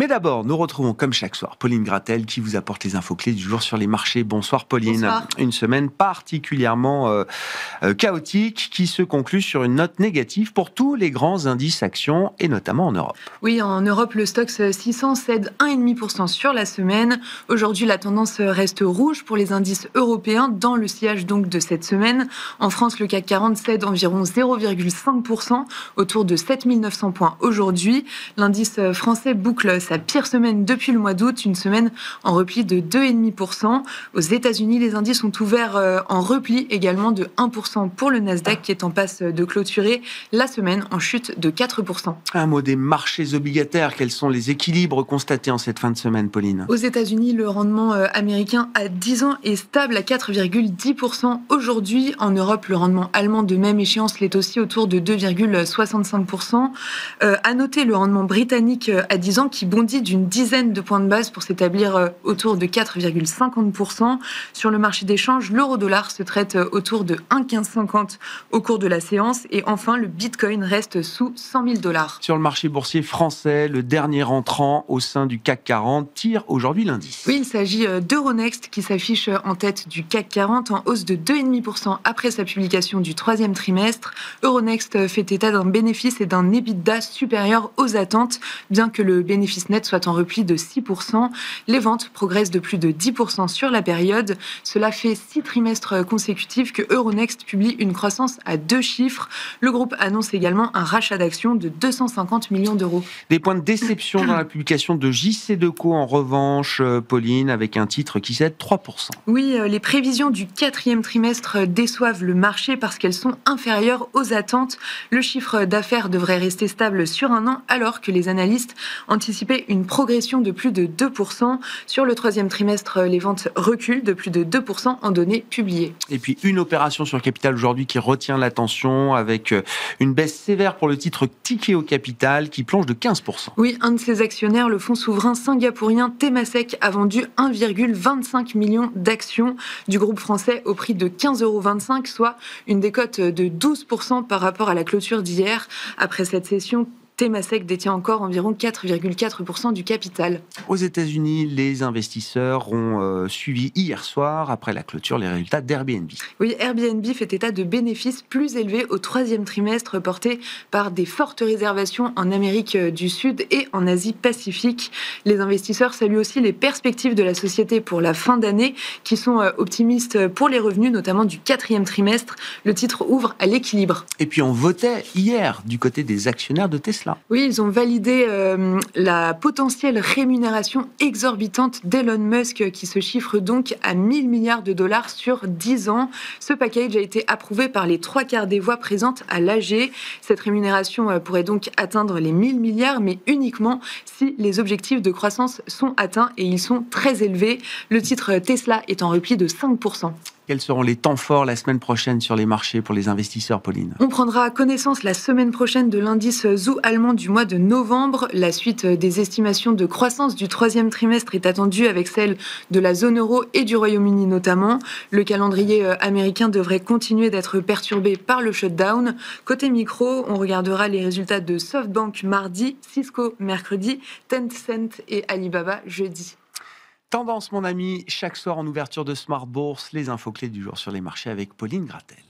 Mais d'abord, nous retrouvons comme chaque soir Pauline Gratel qui vous apporte les infos clés du jour sur les marchés. Bonsoir Pauline. Bonsoir. Une semaine particulièrement chaotique qui se conclut sur une note négative pour tous les grands indices actions et notamment en Europe. Oui, en Europe, le Stoxx 600 cède 1,5% sur la semaine. Aujourd'hui, la tendance reste rouge pour les indices européens dans le sillage donc de cette semaine. En France, le CAC 40 cède environ 0,5%, autour de 7 900 points aujourd'hui. L'indice français boucle sa pire semaine depuis le mois d'août, une semaine en repli de 2,5%. Aux États-Unis, les indices sont ouverts en repli également de 1% pour le Nasdaq qui est en passe de clôturer la semaine en chute de 4%. Un mot des marchés obligataires. Quels sont les équilibres constatés en cette fin de semaine, Pauline ? Aux États-Unis, le rendement américain à 10 ans est stable à 4,10% aujourd'hui. En Europe, le rendement allemand de même échéance l'est aussi autour de 2,65%. À noter le rendement britannique à 10 ans qui bondit d'une dizaine de points de base pour s'établir autour de 4,50%. Sur le marché des changes, l'euro-dollar se traite autour de 1,1550 au cours de la séance. Et enfin, le bitcoin reste sous 100 000 $. Sur le marché boursier français, le dernier entrant au sein du CAC 40 tire aujourd'hui l'indice. Oui, il s'agit d'Euronext qui s'affiche en tête du CAC 40 en hausse de 2,5% après sa publication du troisième trimestre. Euronext fait état d'un bénéfice et d'un EBITDA supérieur aux attentes, bien que le bénéfice net soit en repli de 6%. Les ventes progressent de plus de 10% sur la période. Cela fait 6 trimestres consécutifs que Euronext publie une croissance à 2 chiffres. Le groupe annonce également un rachat d'actions de 250 millions d'euros. Des points de déception dans la publication de JC Decaux en revanche, Pauline, avec un titre qui cède 3%. Oui, les prévisions du quatrième trimestre déçoivent le marché parce qu'elles sont inférieures aux attentes. Le chiffre d'affaires devrait rester stable sur un an alors que les analystes anticipaient une progression de plus de 2%. Sur le troisième trimestre, les ventes reculent de plus de 2% en données publiées. Et puis une opération sur Capital aujourd'hui qui retient l'attention avec une baisse sévère pour le titre Tikehau Capital qui plonge de 15%. Oui, un de ses actionnaires, le fonds souverain singapourien Temasek, a vendu 1,25 million d'actions du groupe français au prix de 15,25 €, soit une décote de 12% par rapport à la clôture d'hier. Après cette session, Temasek détient encore environ 4,4% du capital. Aux États-Unis, les investisseurs ont suivi hier soir, après la clôture, les résultats d'Airbnb. Oui, Airbnb fait état de bénéfices plus élevés au troisième trimestre portés par des fortes réservations en Amérique du Sud et en Asie-Pacifique. Les investisseurs saluent aussi les perspectives de la société pour la fin d'année qui sont optimistes pour les revenus, notamment du quatrième trimestre. Le titre ouvre à l'équilibre. Et puis on votait hier du côté des actionnaires de Tesla. Oui, ils ont validé la potentielle rémunération exorbitante d'Elon Musk qui se chiffre donc à 1 000 milliards de dollars sur 10 ans. Ce package a été approuvé par les 3/4 des voix présentes à l'AG. Cette rémunération pourrait donc atteindre les 1 000 milliards, mais uniquement si les objectifs de croissance sont atteints et ils sont très élevés. Le titre Tesla est en repli de 5%. Quels seront les temps forts la semaine prochaine sur les marchés pour les investisseurs, Pauline ? On prendra connaissance la semaine prochaine de l'indice ZOO allemand du mois de novembre. La suite des estimations de croissance du troisième trimestre est attendue avec celle de la zone euro et du Royaume-Uni notamment. Le calendrier américain devrait continuer d'être perturbé par le shutdown. Côté micro, on regardera les résultats de SoftBank mardi, Cisco mercredi, Tencent et Alibaba jeudi. Tendance, mon ami, chaque soir en ouverture de Smart Bourse, les infos clés du jour sur les marchés avec Pauline Gratel.